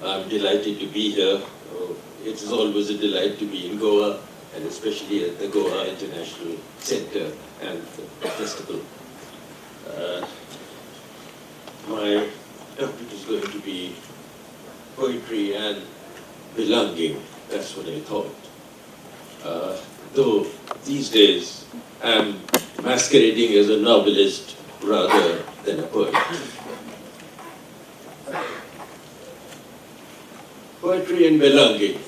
I'm delighted to be here. It is always a delight to be in Goa, and especially at the Goa International Center and the festival. My topic is going to be poetry and belonging. That's what I thought. Though these days I'm masquerading as a novelist rather than a poet. Poetry and belonging.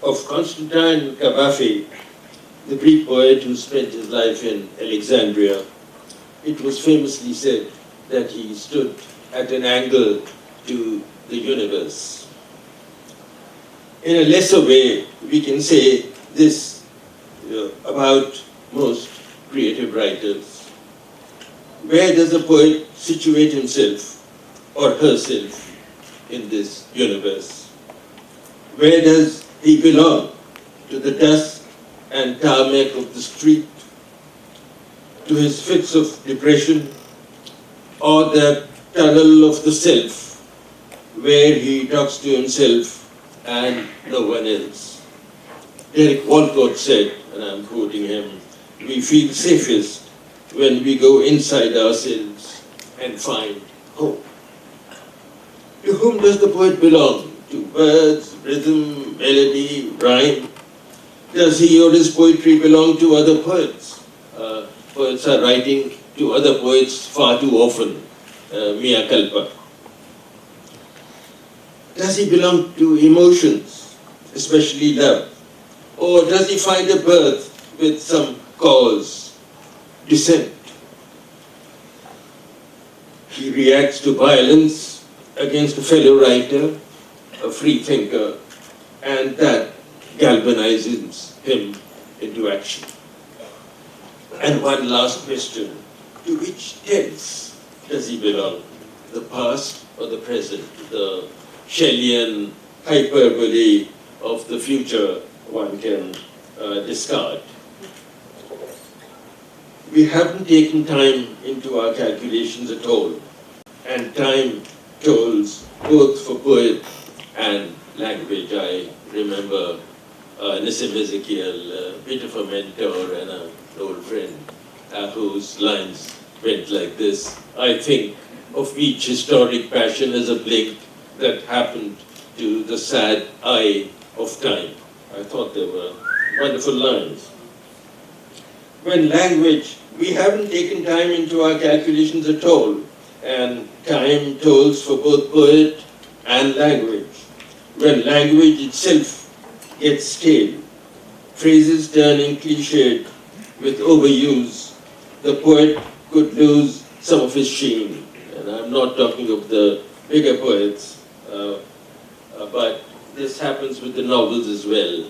Of Constantine Cavafy, the Greek poet who spent his life in Alexandria, it was famously said that he stood at an angle to the universe. In a lesser way, we can say this about most creative writers. Where does a poet situate himself or herself in this universe? Where does he belong? To the dust and tarmac of the street, to his fits of depression, or the tunnel of the self, where he talks to himself and no one else? Derek Walcott said, and I'm quoting him, "We feel safest when we go inside ourselves and find home." To whom does the poet belong? To words, rhythm, melody, rhyme? Does he or his poetry belong to other poets? Poets are writing to other poets far too often, mea culpa. Does he belong to emotions, especially love? Or does he find a birth with some cause, dissent? He reacts to violence against a fellow writer, a free thinker, and that galvanizes him into action. And one last question, to which tense does he belong? The past or the present? The Shelleyan hyperbole of the future one can discard. We haven't taken time into our calculations at all, and time tolls both for poet and language. I remember Nissim Ezekiel, a bit of a mentor and an old friend, whose lines went like this: "I think of each historic passion as a blink that happened to the sad eye of time." I thought they were wonderful lines. When language, we haven't taken time into our calculations at all, and time tolls for both poet and language. When language itself gets stale, phrases turning cliched with overuse, the poet could lose some of his sheen. And I'm not talking of the bigger poets, but this happens with the novels as well.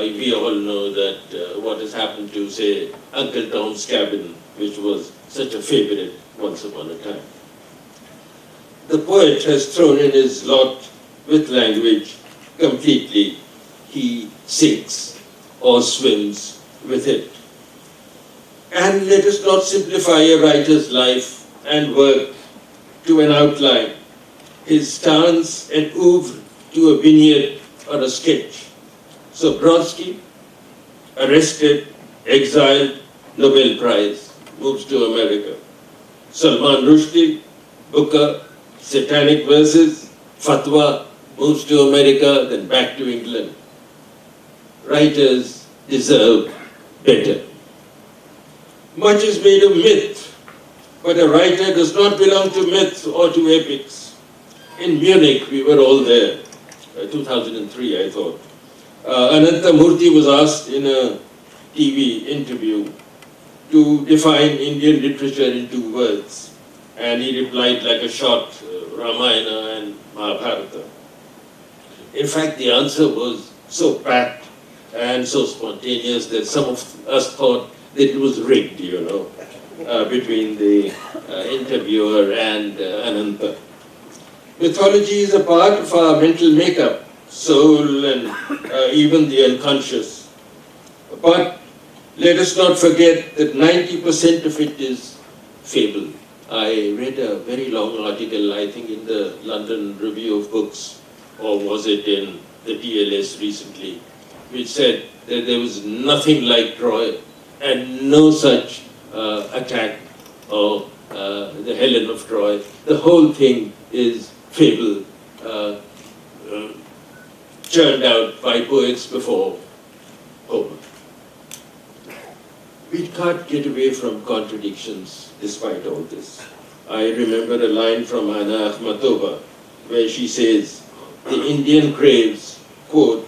We all know that what has happened to, say, Uncle Tom's Cabin, which was such a favorite once upon a time. The poet has thrown in his lot with language completely. He sinks or swims with it. And let us not simplify a writer's life and work to an outline, his stance and oeuvre to a vignette or a sketch. So Brodsky, arrested, exiled, Nobel Prize, moves to America. Salman Rushdie, Booker, Satanic Verses, Fatwa, moves to America, then back to England. Writers deserve better. Much is made of myth, but a writer does not belong to myth or to epics. In Munich, we were all there, 2003, I thought. Ananta Murthy was asked in a TV interview to define Indian literature in 2 words, and he replied like a shot, Ramayana and Mahabharata. In fact, the answer was so pat and so spontaneous that some of us thought that it was rigged, between the interviewer and Ananta. Mythology is a part of our mental makeup, soul and even the unconscious. But let us not forget that 90% of it is fable. I read a very long article, I think in the London Review of Books, or was it in the TLS recently, which said that there was nothing like Troy and no such attack of the Helen of Troy. The whole thing is fable, churned out by poets before Homer. We can't get away from contradictions despite all this. I remember a line from Anna Akhmatova where she says, the Indian craves, quote,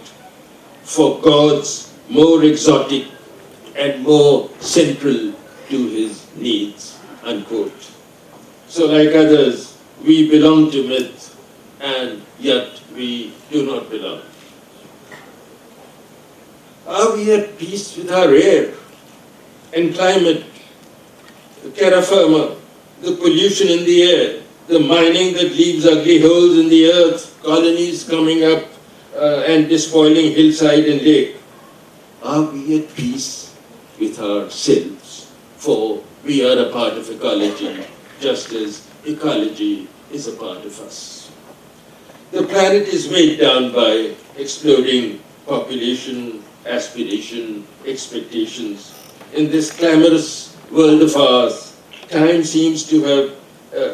for gods more exotic and more central to his needs, unquote. So like others, we belong to myth, and yet we do not belong. Are we at peace with our air and climate, the terra firma, the pollution in the air, the mining that leaves ugly holes in the earth, colonies coming up and despoiling hillside and lake? Are we at peace with ourselves? For we are a part of ecology, just as ecology is a part of us. The planet is weighed down by exploding population, aspiration, expectations. In this clamorous world of ours, time seems to have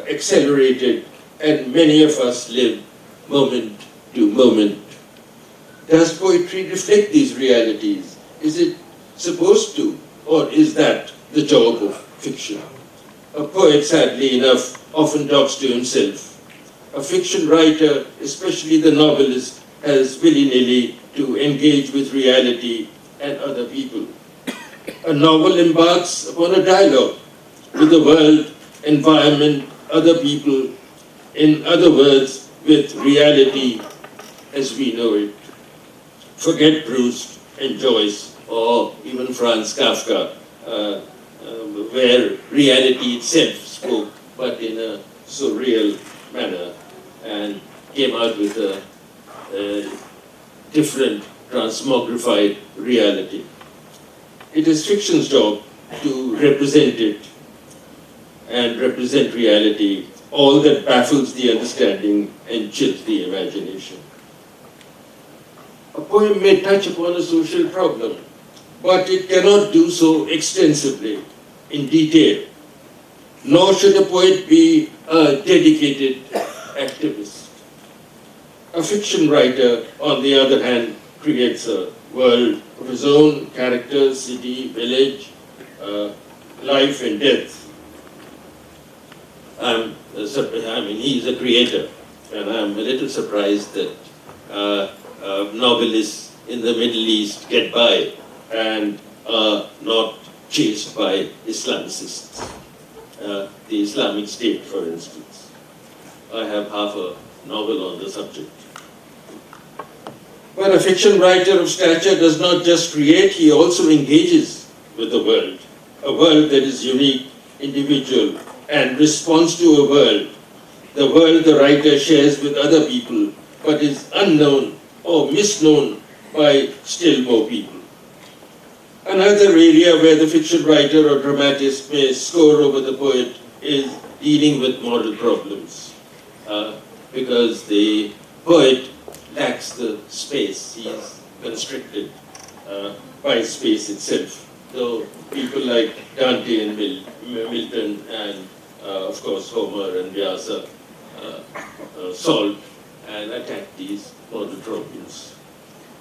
accelerated, and many of us live moment to moment. Does poetry reflect these realities? Is it supposed to, or is that the job of fiction? A poet, sadly enough, often talks to himself. A fiction writer, especially the novelist, has willy-nilly to engage with reality and other people. A novel embarks upon a dialogue with the world, environment, other people, in other words, with reality as we know it. Forget Proust and Joyce, or even Franz Kafka, where reality itself spoke, but in a surreal manner, and came out with a different, transmogrified reality. It is fiction's job to represent it and represent reality, all that baffles the understanding and chills the imagination. A poem may touch upon a social problem, but it cannot do so extensively, in detail. Nor should a poet be a dedicated activist. A fiction writer, on the other hand, creates a world of his own, characters, city, village, life and death. He's a creator, and I'm a little surprised that novelists in the Middle East get by and are not chased by Islamicists. The Islamic State, for instance. I have half a novel on the subject. But a fiction writer of stature does not just create, he also engages with the world. A world that is unique, individual, and responds to a world. The world the writer shares with other people, but is unknown or misknown by still more people. Another area where the fiction writer or dramatist may score over the poet is dealing with moral problems. Because the poet lacks the space, he is constricted by space itself. Though people like Dante and Milton and of course Homer and Vyasa solve and attack these moral problems.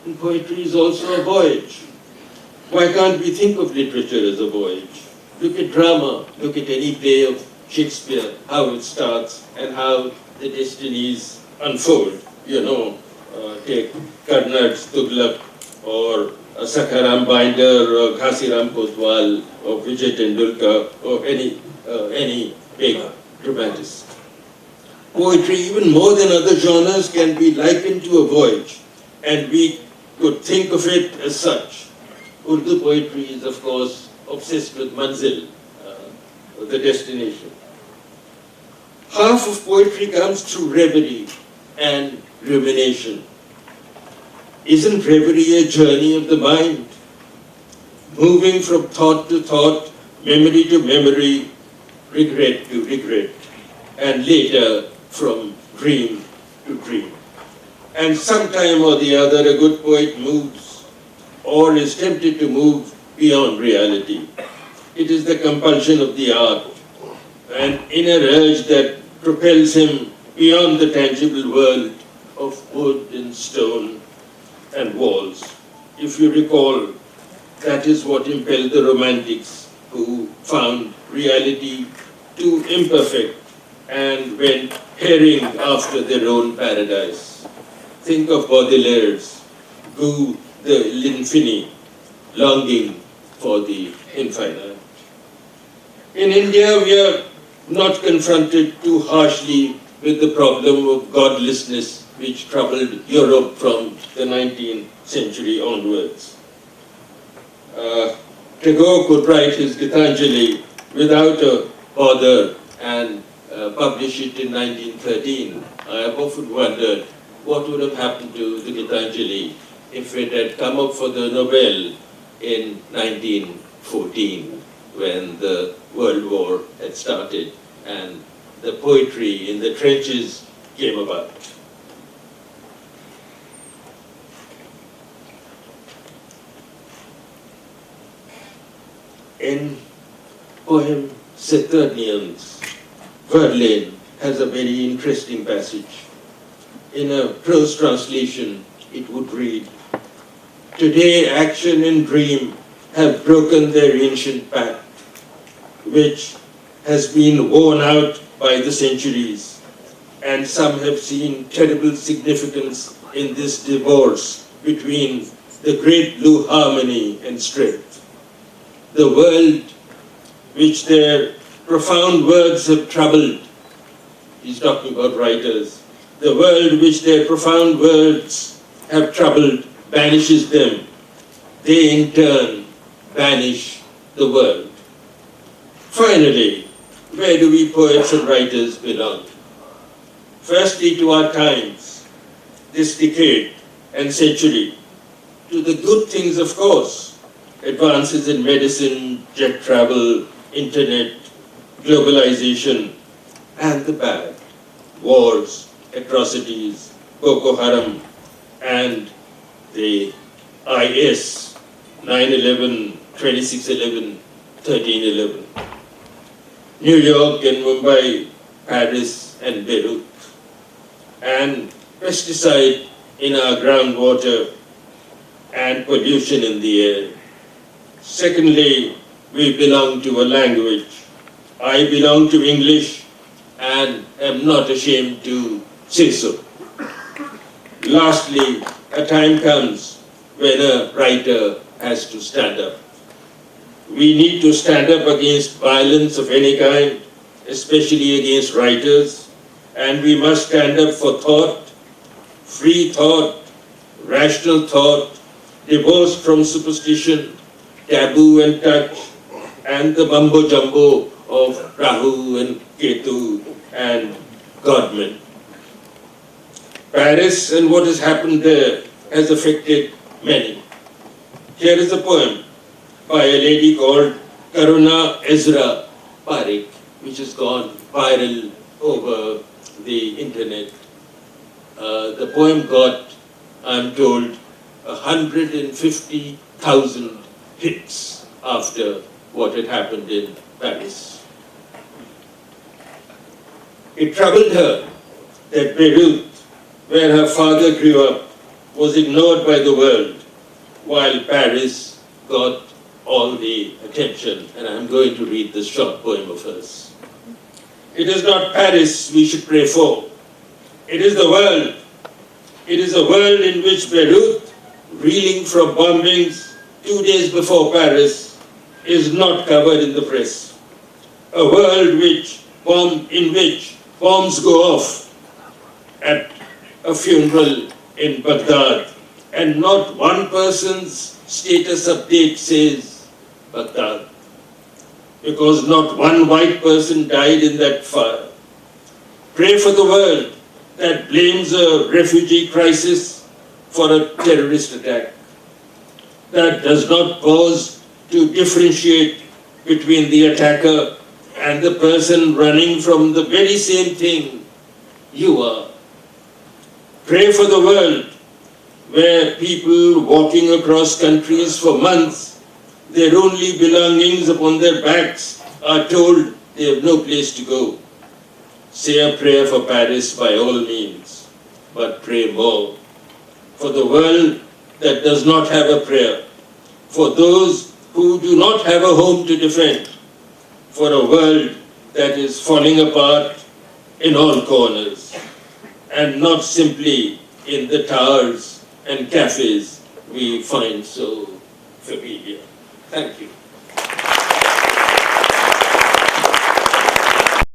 And poetry is also a voyage. Why can't we think of literature as a voyage? Look at drama, look at any play of Shakespeare, how it starts and how the destinies unfold. You know, take Karnad's Tughlaq or Sakharam Binder or Ghasiram Kotwal or Vijay Tendulkar or any big dramatist. Poetry, even more than other genres, can be likened to a voyage, and we could think of it as such. Urdu poetry is, of course, obsessed with manzil, the destination. Half of poetry comes through reverie and rumination. Isn't reverie a journey of the mind? Moving from thought to thought, memory to memory, regret to regret, and later from dream to dream. And sometime or the other, a good poet moves or is tempted to move beyond reality. It is the compulsion of the art, an inner urge that propels him beyond the tangible world of wood and stone and walls. If you recall, that is what impelled the Romantics, who found reality too imperfect and went herring after their own paradise. Think of Baudelaire's Goût de l'infini, longing for the infinite. In India, we are not confronted too harshly with the problem of godlessness which troubled Europe from the 19th century onwards. Tagore could write his Gitanjali without a bother and publish it in 1913. I have often wondered what would have happened to the Gitanjali if it had come up for the Nobel in 1914, when the World War had started and the poetry in the trenches came about. In poem Saturnians, Verlaine has a very interesting passage. In a prose translation, it would read, "Today action and dream have broken their ancient pact, which has been worn out by the centuries, and some have seen terrible significance in this divorce between the great blue harmony and strength. The world which their profound words have troubled," he's talking about writers, "the world which their profound words have troubled banishes them. They in turn banish the world." Finally, where do we poets and writers belong? Firstly, to our times, this decade and century, to the good things, of course, advances in medicine, jet travel, internet, globalization, and the bad, wars, atrocities, Boko Haram, and the IS, 9/11, 26/11, 13/11, New York and Mumbai, Paris and Beirut, and pesticide in our groundwater and pollution in the air. Secondly, we belong to a language. I belong to English and am not ashamed to say so. Lastly, a time comes when a writer has to stand up. We need to stand up against violence of any kind, especially against writers, and we must stand up for thought, free thought, rational thought, divorced from superstition, taboo and touch, and the mumbo-jumbo of Rahu and Ketu and Godman. Paris and what has happened there has affected many. Here is a poem by a lady called Karuna Ezra Parekh, which has gone viral over the internet. The poem got, I'm told, 150,000 hits after what had happened in Paris. It troubled her that Beirut, where her father grew up, was ignored by the world, while Paris got all the attention. And I'm going to read this short poem of hers. It is not Paris we should pray for. It is the world. It is a world in which Beirut, reeling from bombings 2 days before Paris, is not covered in the press. A world in which bombs go off at a funeral in Baghdad, and not one person's status update says Baghdad, because not one white person died in that fire. Pray for the world that blames a refugee crisis for a terrorist attack, that does not pause to differentiate between the attacker and the person running from the very same thing you are. Pray for the world where people walking across countries for months, their only belongings upon their backs, are told they have no place to go. Say a prayer for Paris by all means, but pray more for the world that does not have a prayer, for those who do not have a home to defend, for a world that is falling apart in all corners, and not simply in the towers and cafes we find so familiar. Thank you.